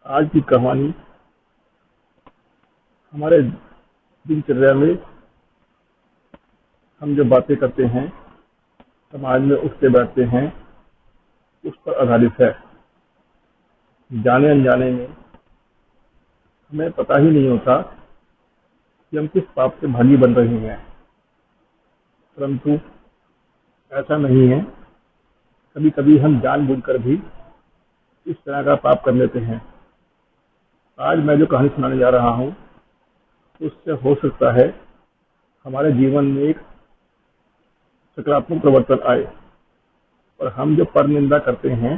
आज की कहानी हमारे दिनचर्या में हम जो बातें करते हैं, समाज में उठते बैठते हैं, उस पर आधारित है। जाने अनजाने में हमें पता ही नहीं होता कि हम किस पाप के भागी बन रहे हैं, परंतु ऐसा नहीं है। कभी कभी हम जानबूझकर भी इस तरह का पाप कर लेते हैं। आज मैं जो कहानी सुनाने जा रहा हूँ, उससे हो सकता है हमारे जीवन में एक सकारात्मक परिवर्तन आए और हम जो पर निंदा करते हैं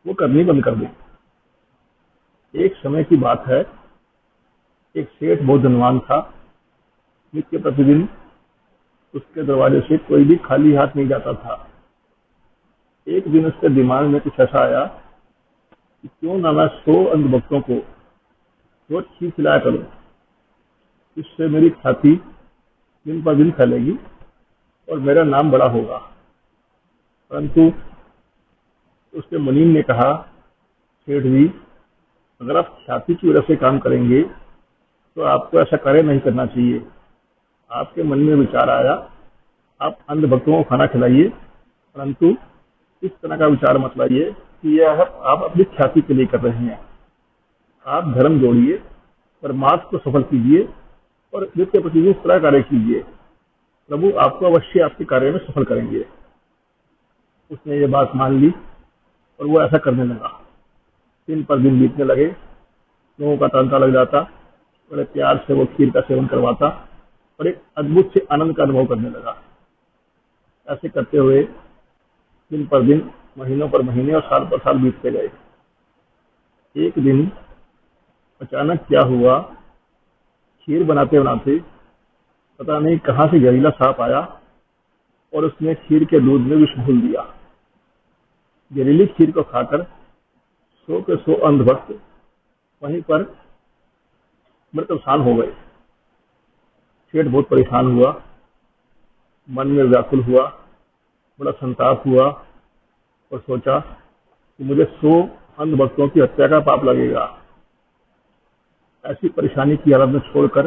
वो करनी बंद कर दें। एक समय की बात है, एक सेठ बहुत धनवान था। नित्य प्रतिदिन उसके दरवाजे से कोई भी खाली हाथ नहीं जाता था। एक दिन उसके दिमाग में कुछ ऐसा आया कि क्यों ना मैं 100 अंधभक्तों को रोज खीर खिलाया करूं। इससे मेरी ख्याति दिन पर दिन फैलेगी और मेरा नाम बड़ा होगा। परंतु उसके मुनीम ने कहा, सेठ जी, अगर आप ख्याति की वजह से काम करेंगे तो आपको ऐसा कार्य नहीं करना चाहिए। आपके मन में विचार आया, आप अंधभक्तों को खाना खिलाइए, परंतु इस तरह का विचार मत लाइए कि यह आप अपनी ख्याति के लिए कर रहे हैं। आप धर्म जोड़िए, परमार्थ को सफल कीजिए और नित्य प्रतिदिन इस तरह कार्य कीजिए। प्रभु आपको अवश्य आपके कार्य में सफल करेंगे। उसने ये बात मान ली और वो ऐसा करने लगा। दिन पर दिन बीतने लगे, लोगों का तांता लग जाता, बड़े प्यार से वो खीर का सेवन करवाता और एक अद्भुत से आनंद का अनुभव करने लगा। ऐसे करते हुए दिन पर दिन, महीनों पर महीने और साल पर साल बीतते गए। एक दिन अचानक क्या हुआ, खीर बनाते बनाते पता नहीं कहां से जहरीला सांप आया और उसने खीर के दूध में विष घोल दिया। जहरीली खीर को खाकर 100 के 100 अंधभक्त वहीं पर मृतसान हो गए। सेठ बहुत परेशान हुआ, मन में व्याकुल हुआ, बड़ा संताप हुआ और सोचा कि मुझे 100 अंधभक्तों की हत्या का पाप लगेगा। ऐसी परेशानी की हालत में छोड़कर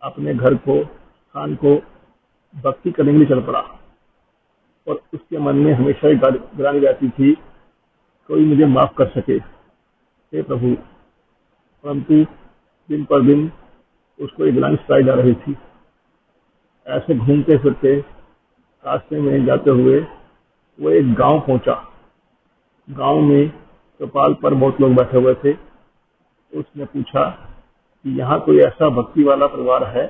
अपने घर को, स्थान को भक्ति करने के लिए चल पड़ा और उसके मन में हमेशा एक ग्लानि रहती थी, कोई मुझे माफ कर सके, हे प्रभु। परंतु दिन पर दिन उसको एक ग्लानि सताई जा रही थी। ऐसे घूमते फिरते रास्ते में जाते हुए वो एक गांव पहुंचा। गांव में चौपाल पर बहुत लोग बैठे हुए थे। उसने पूछा कि यहाँ कोई ऐसा भक्ति वाला परिवार है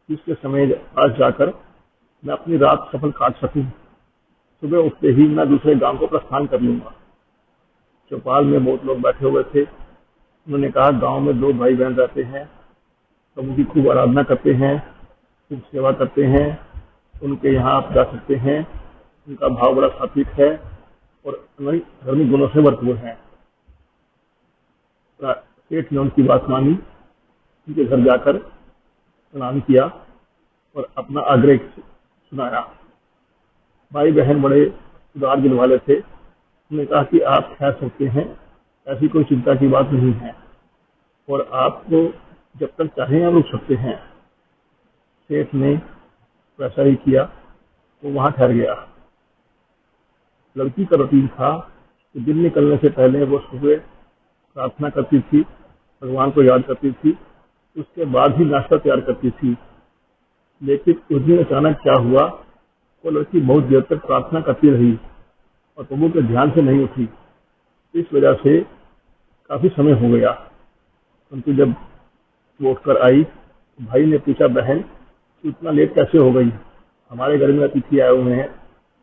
जिसके समय पास जाकर मैं अपनी रात सफल काट सकूं। सुबह उठते ही मैं दूसरे गांव को प्रस्थान कर लूंगा। चौपाल में बहुत लोग बैठे हुए थे। उन्होंने कहा, गांव में 2 भाई बहन रहते हैं, प्रभु की खूब आराधना करते हैं, खूब सेवा करते हैं। उनके यहाँ आप जा सकते हैं। उनका भाव बड़ा सात्विक है और धार्मिक गुणों से भरपूर है। सेठ ने उनकी बात मानी, उनके घर जाकर प्रणाम किया और अपना आग्रह सुनाया। भाई बहन बड़े उदार दिल वाले थे। उन्होंने कहा कि आप ठहर सकते हैं, ऐसी कोई चिंता की बात नहीं है और आपको जब तक चाहें आप रुक सकते हैं। सेठ ने वैसा ही किया, वो वहां ठहर गया। लड़की का रूटीन था कि दिन निकलने से पहले वो सुबह प्रार्थना करती थी, भगवान को याद करती थी, उसके बाद ही नाश्ता तैयार करती थी। लेकिन उस दिन अचानक क्या हुआ, वो लड़की बहुत देर तक प्रार्थना करती रही और प्रभु के ध्यान से नहीं उठी। इस वजह से काफी समय हो गया। परंतु जब वो उठकर आई, भाई ने पूछा, बहन इतना लेट कैसे हो गई? हमारे घर में अतिथि आए हुए हैं,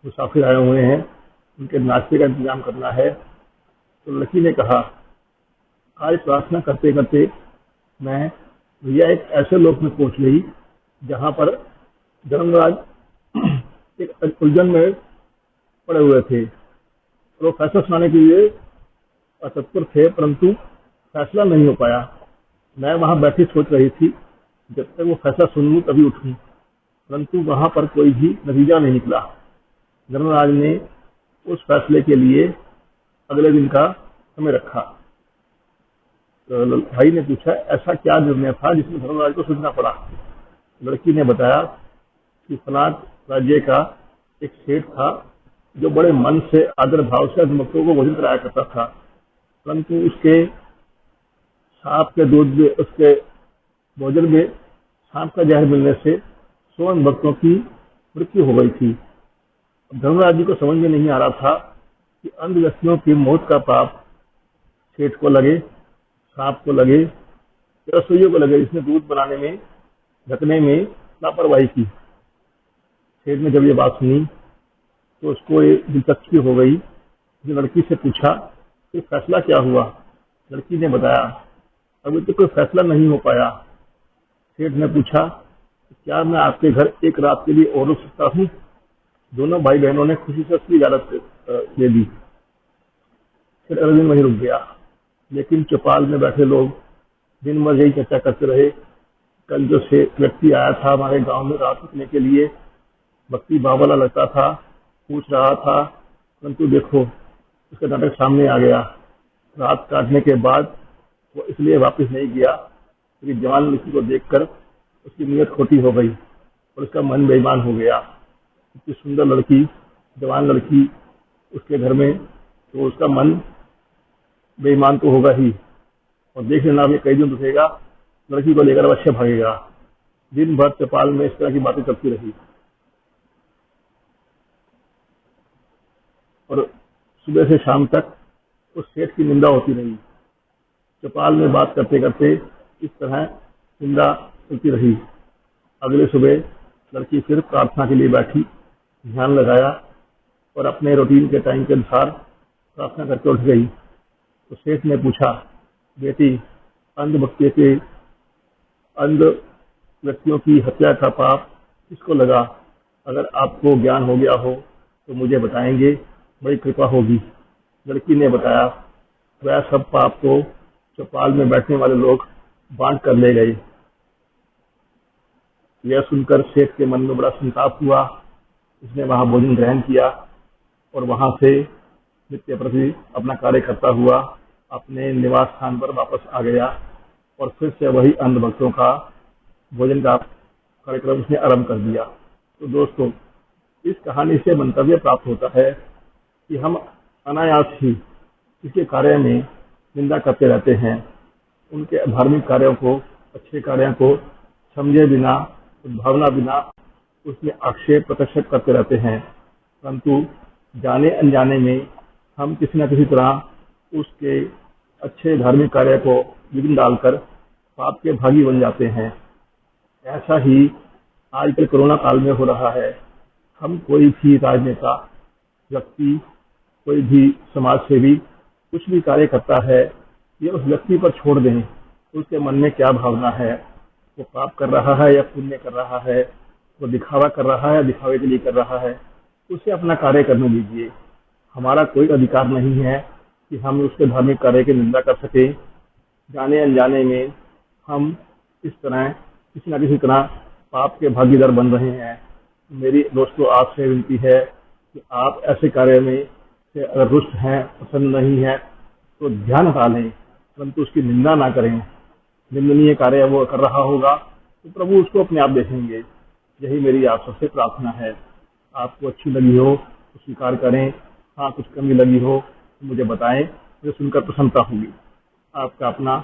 मुसाफिर आए हुए हैं, उनके नाश्ते का इंतजाम करना है। तो लड़की ने कहा, आज प्रार्थना करते करते मैं भैया एक ऐसे लोक में पहुंच गई जहां पर धर्मराज एक उलझन में पड़े हुए थे और वो फैसला सुनाने के लिए तत्पर थे, परंतु फैसला नहीं हो पाया। मैं वहां बैठी सोच रही थी, जब तक वो फैसला सुन लूं तभी उठूं, परंतु वहां पर कोई भी नतीजा नहीं निकला। धर्मराज ने उस फैसले के लिए अगले दिन का समय रखा। तो भाई ने पूछा, ऐसा क्या निर्णय था जिसमें धर्मराज को सोचना पड़ा? लड़की ने बताया कि फलां राज्य का एक सेठ था जो बड़े मन से आदर भाव से भक्तों को भोजन कराया करता था, परंतु उसके सांप के दूध में, उसके भोजन में सांप का जहर मिलने से 100 भक्तों की मृत्यु हो गई थी। धर्मराज जी को समझ में नहीं आ रहा था कि अंध व्यक्तियों की मौत का पाप सेठ को लगे, सांप को लगे, या रसोइयों को लगे, इसने दूध बनाने में, ढकने में लापरवाही की। सेठ ने जब ये बात सुनी तो उसको एक दिलचस्पी हो गई। उसने लड़की से पूछा कि फैसला क्या हुआ? लड़की ने बताया, अभी तो कोई फैसला नहीं हो पाया। सेठ ने पूछा, क्या मैं आपके घर एक रात के लिए और रुक सकता हूँ? दोनों भाई बहनों ने खुशी से उसकी इजाजत ले ली। फिर अगले दिन वहीं रुक गया, लेकिन चौपाल में बैठे लोग दिन भर यही चर्चा करते रहे। कल जो से व्यक्ति आया था हमारे गांव में रात रुकने के लिए, भक्ति भाव वाला लगता था, पूछ रहा था, परंतु देखो उसका नाटक सामने आ गया। रात काटने के बाद वो इसलिए वापस नहीं गया क्योंकि जवान लड़की को देखकर उसकी नीयत खोटी हो गई और उसका मन बेईमान हो गया। इतनी सुंदर लड़की, जवान लड़की उसके घर में, तो उसका मन बेईमान तो होगा ही, और देख लेना अभी कई दिन रुकेगा, लड़की को लेकर अवश्य भागेगा। दिन भर चौपाल में इस तरह की बातें चलती रही और सुबह से शाम तक उस सेठ की निंदा होती रही। चौपाल में बात करते करते इस तरह निंदा चलती रही। अगले सुबह लड़की फिर प्रार्थना के लिए बैठी, ध्यान लगाया और अपने रूटीन के टाइम के अनुसार प्रार्थना करके उठ गई। तो सेठ ने पूछा, बेटी, अंध व्यक्तियों की हत्या का पाप किसको लगा? अगर आपको ज्ञान हो गया हो तो मुझे बताएंगे, बड़ी कृपा होगी। लड़की ने बताया, वह सब पाप को चौपाल में बैठने वाले लोग बांट कर ले गए। यह सुनकर सेठ के मन में बड़ा संताप हुआ। उसने वहां भोजन ग्रहण किया और वहां से नित्य प्रति अपना कार्य करता हुआ अपने निवास स्थान पर वापस आ गया और फिर से वही अंध भक्तों का भोजन का कार्यक्रम उसने आरंभ कर दिया। तो दोस्तों, इस कहानी से मंतव्य प्राप्त होता है कि हम अनायास ही किसी कार्य में निंदा करते रहते हैं, उनके धार्मिक कार्यों को, अच्छे कार्यों को समझे बिना, भावना बिना उसमें आक्षेप प्रदर्शित करते रहते हैं, परंतु जाने अनजाने में हम किसी न किसी तरह उसके अच्छे धार्मिक कार्य को विघ्न डालकर पाप के भागी बन जाते हैं। ऐसा ही आजकल कोरोना काल में हो रहा है। हम कोई भी राजनेता, व्यक्ति, कोई भी समाज सेवी कुछ भी कार्य करता है, ये उस व्यक्ति पर छोड़ दें, उसके मन में क्या भावना है, वो पाप कर रहा है या पुण्य कर रहा है, वो दिखावा कर रहा है या दिखावे के लिए कर रहा है, उसे अपना कार्य करने दीजिए। हमारा कोई अधिकार नहीं है कि हम उसके धार्मिक कार्य की निंदा कर सके। जाने अनजाने में हम इस तरह किसी न किसी तरह पाप के भागीदार बन रहे हैं। मेरी दोस्तों, आपसे विनती है कि आप ऐसे कार्य में से अगर रुष्ट हैं, पसंद नहीं है, तो ध्यान हटा लें, परंतु उसकी निंदा ना करें। निंदनीय कार्य वो कर रहा होगा तो प्रभु उसको अपने आप देखेंगे। यही मेरी आप सबसे प्रार्थना है। आपको अच्छी लगी हो तो स्वीकार करें, हाँ कुछ कमी लगी हो तो मुझे बताएं, मुझे सुनकर प्रसन्नता होगी। आपका अपना